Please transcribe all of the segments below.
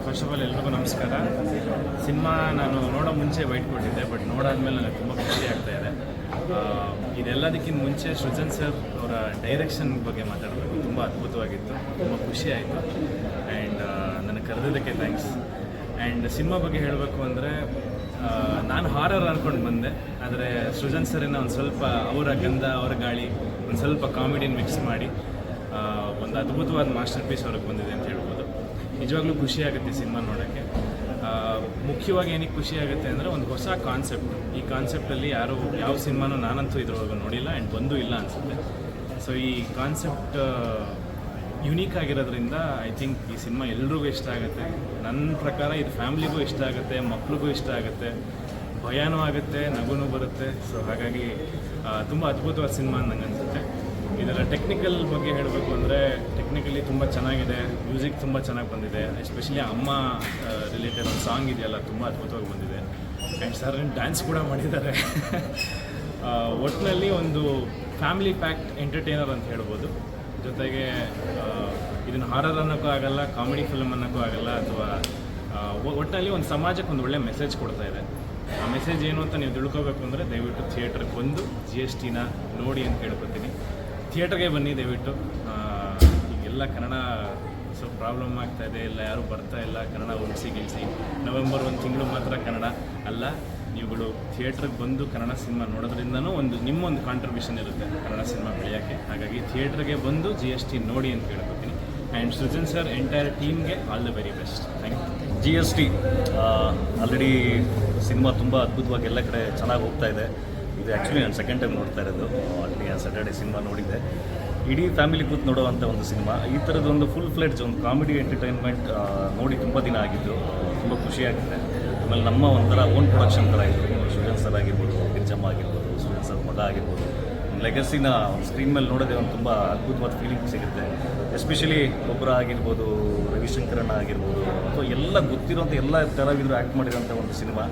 First of all ಎಲ್ರಿಗೂ ನಮಸ್ಕಾರ. Cinema ನಾನು ನೋಡೋ ಮುಂಚೆ ವೈಟ್ ಕೊಟ್ಟಿದ್ದೆ, ಬಟ್ ನೋಡಾದ್ಮೇಲೆ ನನಗೆ ತುಂಬ ಖುಷಿ ಆಗ್ತಾ ಇದೆ. ಇದೆಲ್ಲದಕ್ಕಿಂತ ಮುಂಚೆ ಸೃಜನ್ ಸರ್ ಅವರ ಡೈರೆಕ್ಷನ್ ಬಗ್ಗೆ ಮಾತಾಡಬೇಕು. ತುಂಬ ಅದ್ಭುತವಾಗಿತ್ತು, ತುಂಬ ಖುಷಿ ಆಯಿತು. ಆ್ಯಂಡ್ ನನಗೆ ಕರೆದಿದ್ದಕ್ಕೆ ಥ್ಯಾಂಕ್ಸ್. ಆ್ಯಂಡ್ ಸಿನಿಮಾ ಬಗ್ಗೆ ಹೇಳಬೇಕು ಅಂದರೆ ನಾನು ಹಾರರ್ ಅಂದ್ಕೊಂಡು ಬಂದೆ, ಆದರೆ ಸೃಜನ್ ಸರಿನ ಒಂದು ಸ್ವಲ್ಪ ಅವರ ಗಂಧ ಅವರ ಗಾಳಿ ಒಂದು ಸ್ವಲ್ಪ ಕಾಮಿಡಿನ ಮಿಕ್ಸ್ ಮಾಡಿ ಒಂದು ಅದ್ಭುತವಾದ ಮಾಸ್ಟರ್ ಪೀಸ್ ಅವ್ರಿಗೆ ಬಂದಿದೆ ಅಂತ ಹೇಳ್ಬೋದು. ನಿಜವಾಗ್ಲೂ ಖುಷಿ ಆಗುತ್ತೆ ಸಿನಿಮಾ ನೋಡೋಕ್ಕೆ. ಮುಖ್ಯವಾಗಿ ಏನಕ್ಕೆ ಖುಷಿ ಆಗುತ್ತೆ ಅಂದರೆ ಒಂದು ಹೊಸ ಕಾನ್ಸೆಪ್ಟ್. ಈ ಕಾನ್ಸೆಪ್ಟಲ್ಲಿ ಯಾವ ಸಿನಿಮಾನೂ ನಾನಂತೂ ಇದ್ರೊಳಗೆ ನೋಡಿಲ್ಲ ಆ್ಯಂಡ್ ಬಂದೂ ಇಲ್ಲ ಅನಿಸುತ್ತೆ. ಸೊ ಈ ಕಾನ್ಸೆಪ್ಟ್ ಯುನೀಕ್ ಆಗಿರೋದ್ರಿಂದ ಐ ಥಿಂಕ್ ಈ ಸಿನಿಮಾ ಎಲ್ರಿಗೂ ಇಷ್ಟ ಆಗುತ್ತೆ. ನನ್ನ ಪ್ರಕಾರ ಇದು ಫ್ಯಾಮ್ಲಿಗೂ ಇಷ್ಟ ಆಗುತ್ತೆ, ಮಕ್ಳಿಗೂ ಇಷ್ಟ ಆಗುತ್ತೆ, ಭಯನೂ ಆಗುತ್ತೆ, ನಗುನೂ ಬರುತ್ತೆ. ಸೊ ಹಾಗಾಗಿ ತುಂಬ ಅದ್ಭುತವಾದ ಸಿನಿಮಾ ನಂಗೆ ಅನಿಸುತ್ತೆ. ಇದರ ಟೆಕ್ನಿಕಲ್ ಬಗ್ಗೆ ಹೇಳಬೇಕು ಅಂದರೆ ಟೆಕ್ನಿಕಲಿ ತುಂಬ ಚೆನ್ನಾಗಿದೆ, ಮ್ಯೂಸಿಕ್ ತುಂಬ ಚೆನ್ನಾಗಿ ಬಂದಿದೆ. ಎಸ್ಪೆಷಲಿ ಅಮ್ಮ ರಿಲೇಟೆಡ್ ಒಂದು ಸಾಂಗ್ ಇದೆಯಲ್ಲ, ತುಂಬ ಅದ್ಭುತವಾಗಿ ಬಂದಿದೆ. ಆ್ಯಂಡ್ ಸರ್ ಡ್ಯಾನ್ಸ್ ಕೂಡ ಮಾಡಿದ್ದಾರೆ. ಒಟ್ಟಿನಲ್ಲಿ ಒಂದು ಫ್ಯಾಮಿಲಿ ಪ್ಯಾಕ್ಡ್ ಎಂಟರ್ಟೈನರ್ ಅಂತ ಹೇಳ್ಬೋದು. ಜೊತೆಗೆ ಇದನ್ನು ಹಾರರ್ ಅನ್ನೋಕ್ಕೂ ಆಗಲ್ಲ, ಕಾಮಿಡಿ ಫಿಲ್ಮ್ ಅನ್ನೋಕ್ಕೂ ಆಗಲ್ಲ, ಅಥವಾ ಒಟ್ಟಿನಲ್ಲಿ ಒಂದು ಸಮಾಜಕ್ಕೆ ಒಂದು ಒಳ್ಳೆ ಮೆಸೇಜ್ ಕೊಡ್ತಾ ಇದೆ. ಆ ಮೆಸೇಜ್ ಏನು ಅಂತ ನೀವು ತಿಳ್ಕೊಬೇಕು ಅಂದರೆ ದಯವಿಟ್ಟು ಥಿಯೇಟ್ರಿಗೆ ಬಂದು GSTನ ನೋಡಿ ಅಂತ ಕೇಳ್ಕೊತೀನಿ. ಥಿಯೇಟ್ರಿಗೆ ಬನ್ನಿ ದಯವಿಟ್ಟು. ಈಗೆಲ್ಲ ಕನ್ನಡ ಸ್ವಲ್ಪ ಪ್ರಾಬ್ಲಮ್ ಆಗ್ತಾಯಿದೆ, ಇಲ್ಲ ಯಾರೂ ಬರ್ತಾ ಇಲ್ಲ ಕನ್ನಡ ಗಿಲ್ಸಿ. ನವೆಂಬರ್ 1 ತಿಂಗಳು ಮಾತ್ರ ಕನ್ನಡ ಅಲ್ಲ, ನೀವುಗಳು ಥಿಯೇಟ್ರಿಗೆ ಬಂದು ಕನ್ನಡ ಸಿನಿಮಾ ನೋಡೋದ್ರಿಂದನೂ ನಿಮ್ಮೊಂದು ಕಾಂಟ್ರಿಬ್ಯೂಷನ್ ಇರುತ್ತೆ ಕನ್ನಡ ಸಿನಿಮಾ ಬೆಳೆಯೋಕ್ಕೆ. ಹಾಗಾಗಿ ಥಿಯೇಟ್ರಿಗೆ ಬಂದು GST ನೋಡಿ ಅಂತ ಕೇಳ್ಕೊತೀನಿ. ಆ್ಯಂಡ್ ಸೃಜನ್ ಸರ್ ಎಂಟೈರ್ ಟೀಮ್ಗೆ all the very best. Thank you. GST already cinema ತುಂಬ ಅದ್ಭುತವಾಗಿ ಎಲ್ಲ ಕಡೆ ಚೆನ್ನಾಗಿ ಹೋಗ್ತಾ ಇದೆ. ಇದು ಆ್ಯಕ್ಚುಲಿ ನಾನು ಸೆಕೆಂಡ್ ಟೈಮ್ ನೋಡ್ತಾ ಇರೋದು. ಆಲ್ರೆಡಿ ಸ್ಯಾಟರ್ಡೇ ಸಿನಿಮಾ ನೋಡಿದ್ದೆ. ಇಡೀ ಫ್ಯಾಮಿಲಿ ಕೂತ್ ನೋಡೋವಂಥ ಒಂದು ಸಿನಿಮಾ. ಈ ಥರದ್ದೊಂದು ಫುಲ್ ಫ್ಲೆಡ್ಜ್ ಒಂದು ಕಾಮಿಡಿ ಎಂಟರ್ಟೈನ್ಮೆಂಟ್ ನೋಡಿ ತುಂಬ ದಿನ ಆಗಿದ್ದು, ತುಂಬ ಖುಷಿಯಾಗಿದೆ. ಆಮೇಲೆ ನಮ್ಮ ಒಂಥರ ಓನ್ ಪ್ರೊಡಕ್ಷನ್ ಥರ ಇತ್ತು. ಸೃಜನ್ ಸರ್ ಆಗಿರ್ಬೋದು, ಗಿರ್ಜಮ್ಮ ಆಗಿರ್ಬೋದು, ಸೃಜನ್ ಸರ್ ಮಗ ಆಗಿರ್ಬೋದು, ಲೆಗಸಿನ ಒಂದು ಸ್ಕ್ರೀನ್ ಮೇಲೆ ನೋಡೋದೇ ಒಂದು ತುಂಬ ಅದ್ಭುತವಾದ ಫೀಲಿಂಗ್ ಸಿಗುತ್ತೆ. ಎಸ್ಪೆಷಲಿ ಒಬ್ಬರ ಆಗಿರ್ಬೋದು, ರವಿಶಂಕರಣ್ಣ ಆಗಿರ್ಬೋದು, ಅಥವಾ ಎಲ್ಲ ಗೊತ್ತಿರೋಂಥ ಎಲ್ಲ ಕಲಾವಿದರು ಆ್ಯಕ್ಟ್ ಮಾಡಿರೋಂಥ ಒಂದು ಸಿನಿಮಾ.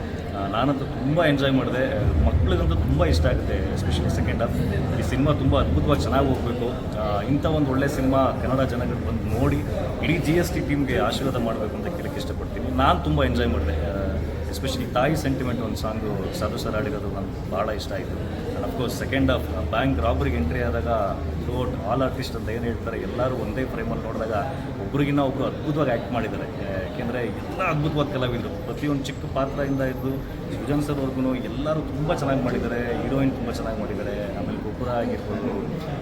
ನಾನಂತೂ ತುಂಬ ಎಂಜಾಯ್ ಮಾಡಿದೆ. ಮಕ್ಕಳಿಗಂತೂ ತುಂಬ ಇಷ್ಟ ಆಗುತ್ತೆ, ಎಸ್ಪೆಷಲಿ ಸೆಕೆಂಡ್ ಹಾಫ್. ಈ ಸಿನಿಮಾ ತುಂಬ ಅದ್ಭುತವಾಗಿ ಚೆನ್ನಾಗಿ ಹೋಗಬೇಕು. ಇಂಥ ಒಂದು ಒಳ್ಳೆ ಸಿನಿಮಾ ಕನ್ನಡ ಜನಗಳು ಬಂದು ನೋಡಿ ಇಡೀ GST ಟೀಮ್ಗೆ ಆಶೀರ್ವಾದ ಮಾಡಬೇಕು ಅಂತ ಕೇಳಕ್ಕೆ ಇಷ್ಟಪಡ್ತೀನಿ. ನಾನು ತುಂಬ ಎಂಜಾಯ್ ಮಾಡಿದೆ. ಎಸ್ಪೆಷಲಿ ತಾಯಿ ಸೆಂಟಿಮೆಂಟ್ ಒಂದು ಸಾಂಗು ಸಾಧು ಸರ್ ಆಡಿರೋದು ನನಗೆ ಭಾಳ ಇಷ್ಟ ಆಯಿತು. And of course second half bank ರಾಬರಿಗೆ ಎಂಟ್ರಿ ಆದಾಗ ಥ್ರೂಔಟ್ ಆಲ್ ಆರ್ಟಿಸ್ಟ್ ಅಂತ ಏನು ಹೇಳ್ತಾರೆ, ಎಲ್ಲರೂ ಒಂದೇ ಫ್ರೇಮಲ್ಲಿ ನೋಡಿದಾಗ ಒಬ್ರಿಗಿನ್ನ ಒಬ್ಬರು ಅದ್ಭುತವಾಗಿ ಆ್ಯಕ್ಟ್ ಮಾಡಿದ್ದಾರೆ. ಯಾಕೆಂದರೆ ಎಲ್ಲ ಅದ್ಭುತವಾದ ಕಲಾವಿದರು, ಪ್ರತಿಯೊಂದು ಚಿಕ್ಕ ಪಾತ್ರದಿಂದ ಇದ್ದು ಸೃಜನ್ ಸರ್ ಅವ್ರಿಗೂ ಎಲ್ಲರೂ ತುಂಬ ಚೆನ್ನಾಗಿ ಮಾಡಿದ್ದಾರೆ. ಹೀರೋಯಿನ್ ತುಂಬ ಚೆನ್ನಾಗಿ ಮಾಡಿದ್ದಾರೆ. ಆಮೇಲೆ ಗೊಬ್ಬರ ಆಗಿರ್ಬೋದು,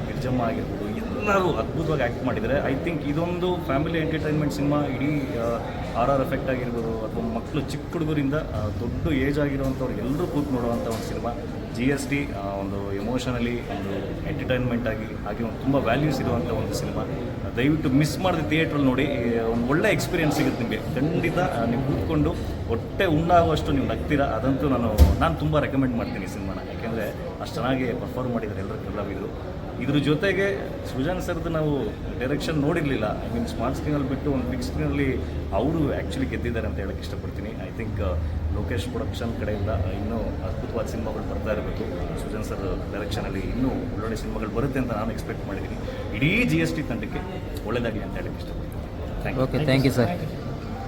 ಗಿರ್ಜಮ್ಮ ಆಗಿರ್ಬೋದು, ಎಲ್ಲರೂ ಅದ್ಭುತವಾಗಿ ಆ್ಯಕ್ಟ್ ಮಾಡಿದ್ದಾರೆ. ಐ ಥಿಂಕ್ ಇದೊಂದು ಫ್ಯಾಮಿಲಿ ಎಂಟರ್ಟೈನ್ಮೆಂಟ್ ಸಿನಿಮಾ. ಇಡೀ RR ಎಫೆಕ್ಟ್ ಆಗಿರ್ಬೋದು, ಅಥವಾ ಮಕ್ಕಳು ಚಿಕ್ಕ ಹುಡುಗರಿಂದ ದೊಡ್ಡ ಏಜ್ ಆಗಿರುವಂಥವ್ರು ಎಲ್ಲರೂ ಕೂತು ನೋಡುವಂಥ ಒಂದು ಸಿನಿಮಾ. GST ಒಂದು ಎಮೋಷನಲಿ ಒಂದು ಎಂಟರ್ಟೈನ್ಮೆಂಟ್ ಆಗಿ ಹಾಗೆ ಒಂದು ತುಂಬ ವ್ಯಾಲ್ಯೂಸ್ ಇರುವಂಥ ಒಂದು ಸಿನಿಮಾ. ದಯವಿಟ್ಟು ಮಿಸ್ ಮಾಡಿದೆ ಥಿಯೇಟ್ರಲ್ಲಿ ನೋಡಿ. ಒಂದು ಒಳ್ಳೆ ಎಕ್ಸ್ಪೀರಿಯನ್ಸ್ ಸಿಗುತ್ತೆ ನಿಮಗೆ. ಖಂಡಿತ ನೀವು ಕೂತ್ಕೊಂಡು ಹೊಟ್ಟೆ ಉಣ್ಣಾಗುವಷ್ಟು ನೀವು ನಗ್ತೀರಾ. ಅದಂತೂ ನಾನು ತುಂಬ ರೆಕಮೆಂಡ್ ಮಾಡ್ತೀನಿ ಸಿನಿಮಾನ. ಯಾಕೆಂದರೆ ಅಷ್ಟು ಚೆನ್ನಾಗಿ ಪರ್ಫಾರ್ಮ್ ಮಾಡಿದ್ದಾರೆ ಎಲ್ಲರೂ ಕಲಾವಿದರು. ಇದ್ರ ಜೊತೆಗೆ ಸೃಜನ್ ಸರ್ದು ನಾವು ಡೈರೆಕ್ಷನ್ ನೋಡಿರಲಿಲ್ಲ. ಐ ಮೀನ್ ಸ್ಮಾರ್ಟ್ ಸ್ಕ್ರೀನಲ್ಲಿ ಬಿಟ್ಟು ಒಂದು ಬಿಗ್ ಸ್ಕ್ರೀನಲ್ಲಿ ಅವರು ಆ್ಯಕ್ಚುಲಿ ಗೆದ್ದಿದ್ದಾರೆ ಅಂತ ಹೇಳಕ್ಕೆ ಇಷ್ಟಪಡ್ತೀನಿ. ಐ ಥಿಂಕ್ ಲೋಕೇಶ್ ಪ್ರೊಡಕ್ಷನ್ ಕಡೆಯಿಂದ ಇನ್ನೂ ಅದ್ಭುತವಾದ ಸಿನಿಮಾಗಳು ಬರ್ತಾ ಇರಬೇಕು. ಸೃಜನ್ ಸರ್ ಡೈರೆಕ್ಷನಲ್ಲಿ ಇನ್ನೂ ಒಳ್ಳೊಳ್ಳೆ ಸಿನಿಮಾಗಳು ಬರುತ್ತೆ ಅಂತ ನಾನು ಎಕ್ಸ್ಪೆಕ್ಟ್ ಮಾಡಿದ್ದೀನಿ. ಇಡೀ GST ತಂಡಕ್ಕೆ ಒಳ್ಳೆಯದಾಗಲಿ ಅಂತ ಹೇಳಕ್ಕೆ ಇಷ್ಟಪಡ್ತೀನಿ. Thank you sir.